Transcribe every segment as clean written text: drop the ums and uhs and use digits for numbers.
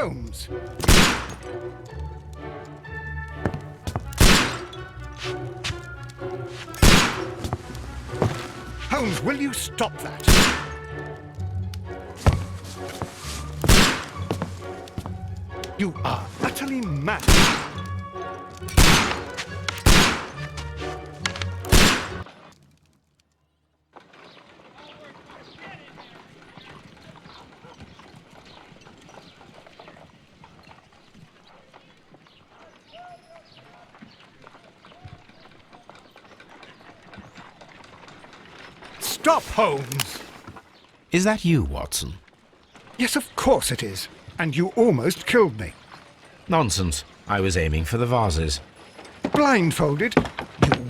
Holmes! Holmes, will you stop that? You are utterly mad. Stop, Holmes! Is that you, Watson? Yes, of course it is. And you almost killed me. Nonsense. I was aiming for the vases. Blindfolded? You...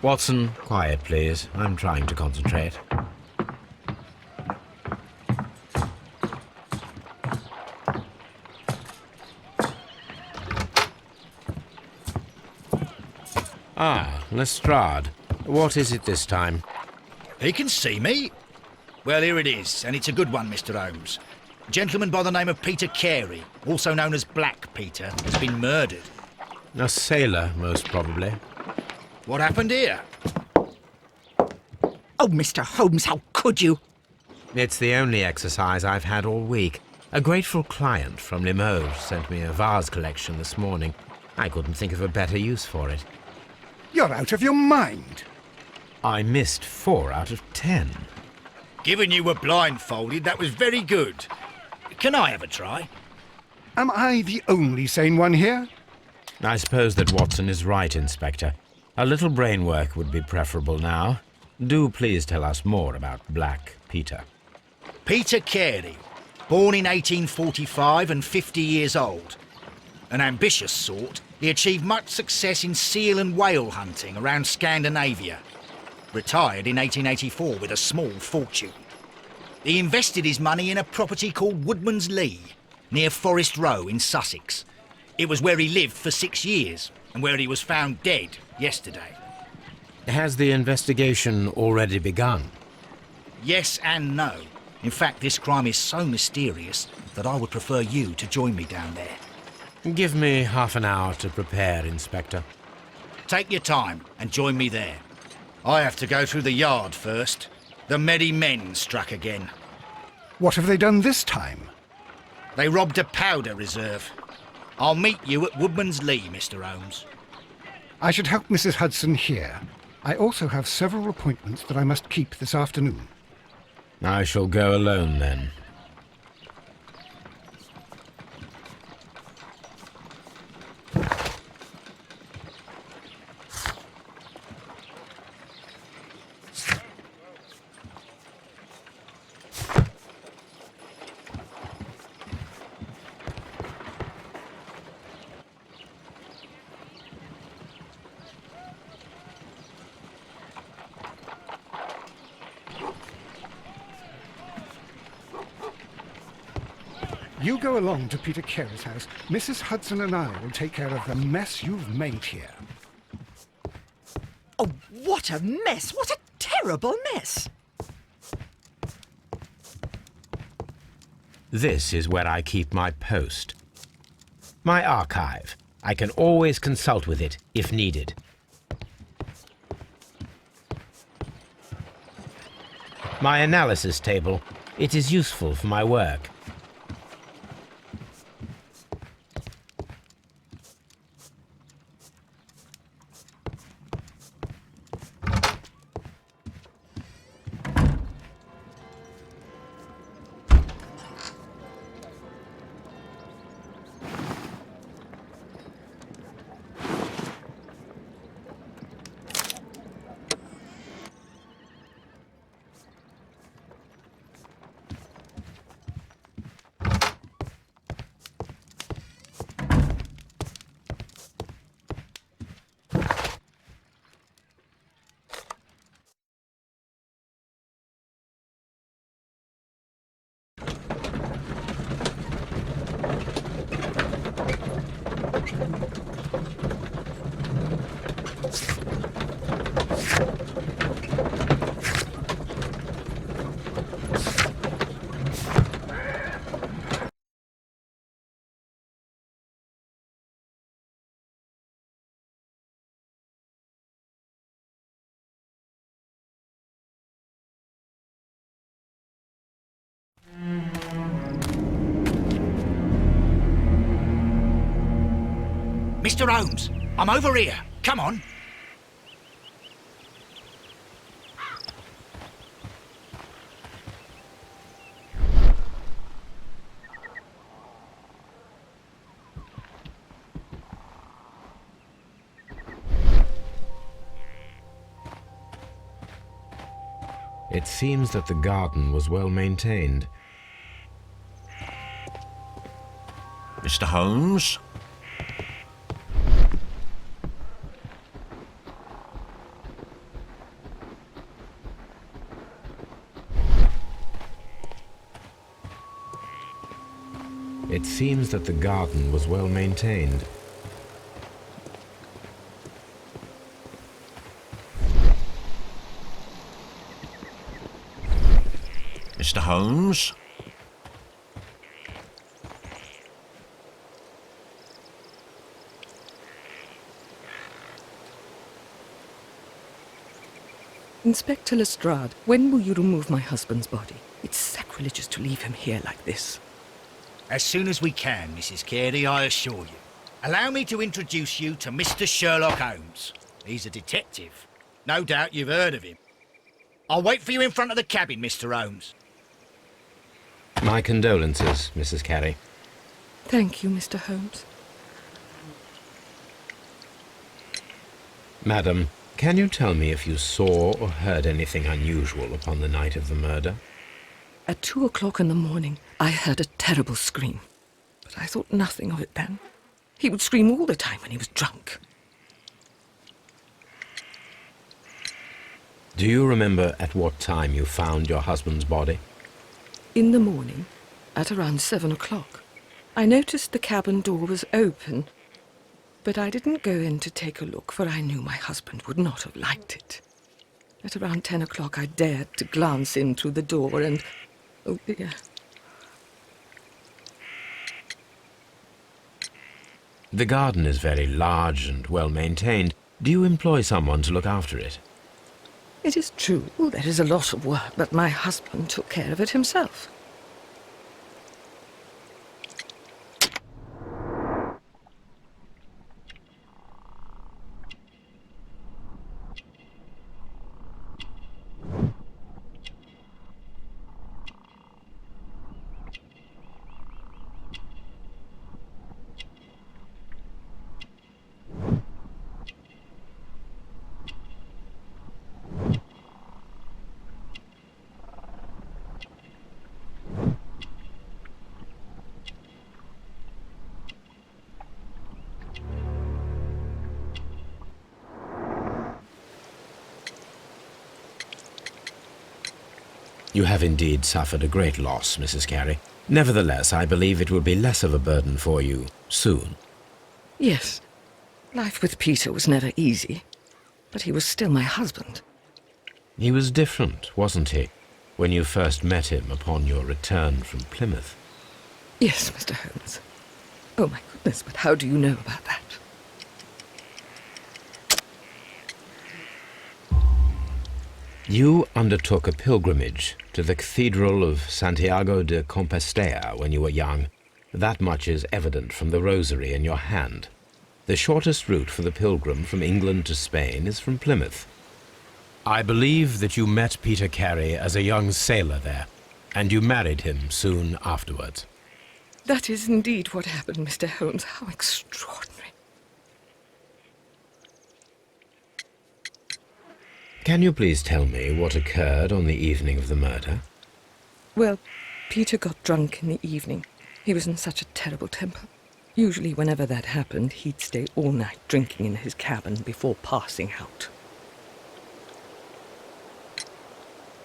Watson, quiet, please. I'm trying to concentrate. Ah, Lestrade. What is it this time? He can see me. Well, here it is, and it's a good one, Mr. Holmes. A gentleman by the name of Peter Carey, also known as Black Peter, has been murdered. A sailor, most probably. What happened here? Oh, Mr. Holmes, how could you? It's the only exercise I've had all week. A grateful client from Limoges sent me a vase collection this morning. I couldn't think of a better use for it. You're out of your mind. I missed 4 out of 10. Given you were blindfolded, that was very good. Can I have a try? Am I the only sane one here? I suppose that Watson is right, Inspector. A little brain work would be preferable now. Do please tell us more about Black Peter. Peter Carey, born in 1845 and 50 years old. An ambitious sort, he achieved much success in seal and whale hunting around Scandinavia. Retired in 1884 with a small fortune. He invested his money in a property called Woodman's Lee, near Forest Row in Sussex. It was where he lived for 6 years, and where he was found dead yesterday. Has the investigation already begun? Yes and no. In fact, this crime is so mysterious that I would prefer you to join me down there. Give me half an hour to prepare, Inspector. Take your time and join me there. I have to go through the yard first. The Merry Men struck again. What have they done this time? They robbed a powder reserve. I'll meet you at Woodman's Lee, Mr. Holmes. I should help Mrs. Hudson here. I also have several appointments that I must keep this afternoon. I shall go alone, then. You go along to Peter Carey's house. Mrs. Hudson and I will take care of the mess you've made here. Oh, what a mess! What a terrible mess! This is where I keep my post. My archive. I can always consult with it if needed. My analysis table. It is useful for my work. Mr. Holmes, I'm over here. Come on. It seems that the garden was well maintained. Mr. Holmes? It seems that the garden was well maintained. Mr. Holmes? Inspector Lestrade, when will you remove my husband's body? It's sacrilegious to leave him here like this. As soon as we can, Mrs. Carey, I assure you. Allow me to introduce you to Mr. Sherlock Holmes. He's a detective. No doubt you've heard of him. I'll wait for you in front of the cabin, Mr. Holmes. My condolences, Mrs. Carey. Thank you, Mr. Holmes. Madam, can you tell me if you saw or heard anything unusual upon the night of the murder? At 2 o'clock in the morning, I heard a terrible scream. But I thought nothing of it then. He would scream all the time when he was drunk. Do you remember at what time you found your husband's body? In the morning, at around 7 o'clock, I noticed the cabin door was open. But I didn't go in to take a look, for I knew my husband would not have liked it. At around 10 o'clock, I dared to glance in through the door and... oh dear. The garden is very large and well maintained. Do you employ someone to look after it? It is true, there is a lot of work, but my husband took care of it himself. You have indeed suffered a great loss, Mrs. Carey. Nevertheless, I believe it will be less of a burden for you soon. Yes, life with Peter was never easy, but he was still my husband. He was different, wasn't he, when you first met him upon your return from Plymouth? Yes, Mr. Holmes. Oh, my goodness, but how do you know about that? You undertook a pilgrimage to the Cathedral of Santiago de Compostela when you were young. That much is evident from the rosary in your hand. The shortest route for the pilgrim from England to Spain is from Plymouth. I believe that you met Peter Carey as a young sailor there, and you married him soon afterwards. That is indeed what happened, Mr. Holmes. How extraordinary. Can you please tell me what occurred on the evening of the murder? Well, Peter got drunk in the evening. He was in such a terrible temper. Usually whenever that happened, he'd stay all night drinking in his cabin before passing out.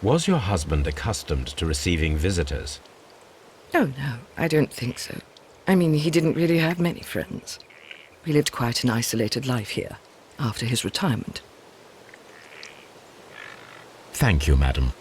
Was your husband accustomed to receiving visitors? Oh, no, I don't think so. I mean, he didn't really have many friends. He lived quite an isolated life here, after his retirement. Thank you, madam.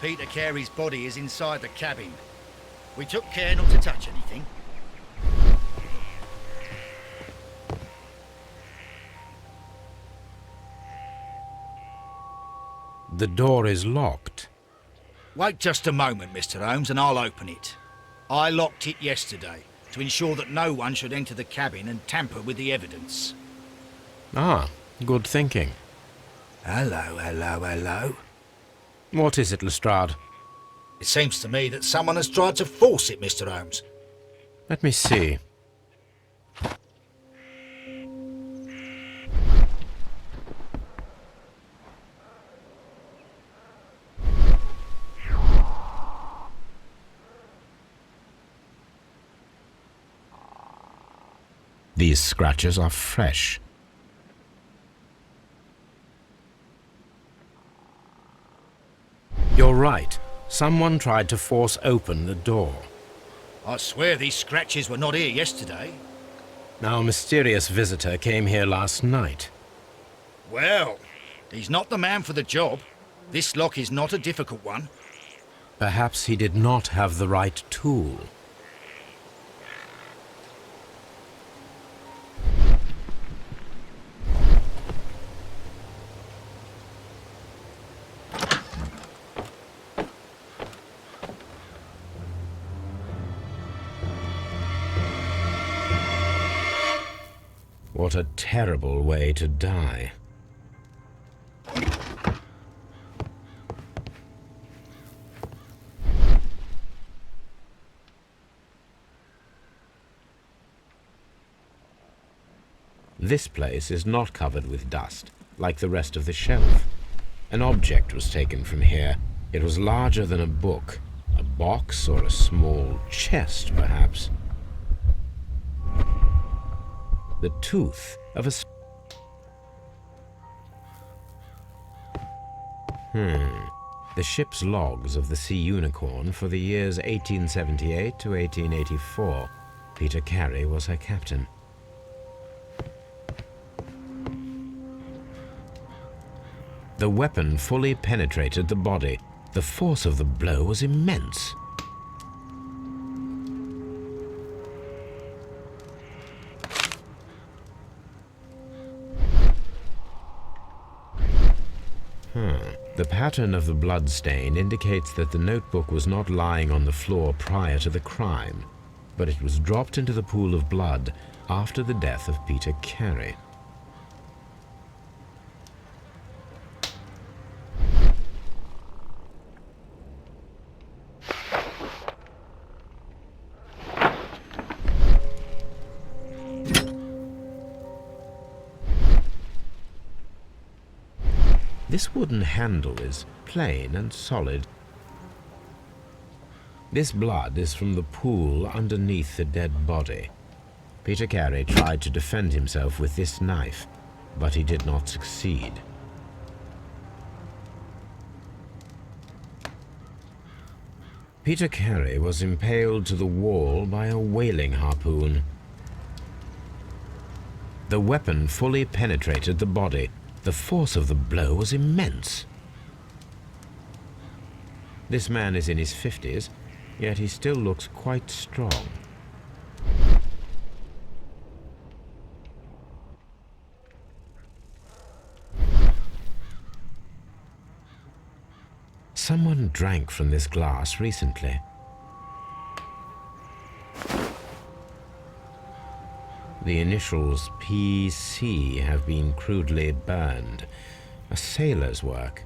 Peter Carey's body is inside the cabin. We took care not to touch anything. The door is locked. Wait just a moment, Mr. Holmes, and I'll open it. I locked it yesterday to ensure that no one should enter the cabin and tamper with the evidence. Ah, good thinking. Hello, hello, hello. What is it, Lestrade? It seems to me that someone has tried to force it, Mr. Holmes. Let me see. These scratches are fresh. You're right. Someone tried to force open the door. I swear these scratches were not here yesterday. Our mysterious visitor came here last night. Well, he's not the man for the job. This lock is not a difficult one. Perhaps he did not have the right tool. What a terrible way to die. This place is not covered with dust, like the rest of the shelf. An object was taken from here. It was larger than a book, a box or a small chest, perhaps. The tooth of a... The ship's logs of the Sea Unicorn for the years 1878 to 1884. Peter Carey was her captain. The weapon fully penetrated the body. The force of the blow was immense. The pattern of the blood stain indicates that the notebook was not lying on the floor prior to the crime, but it was dropped into the pool of blood after the death of Peter Carey. This wooden handle is plain and solid. This blood is from the pool underneath the dead body. Peter Carey tried to defend himself with this knife, but he did not succeed. Peter Carey was impaled to the wall by a whaling harpoon. The weapon fully penetrated the body. The force of the blow was immense. This man is in his 50s, yet he still looks quite strong. Someone drank from this glass recently. The initials PC have been crudely burned. A sailor's work.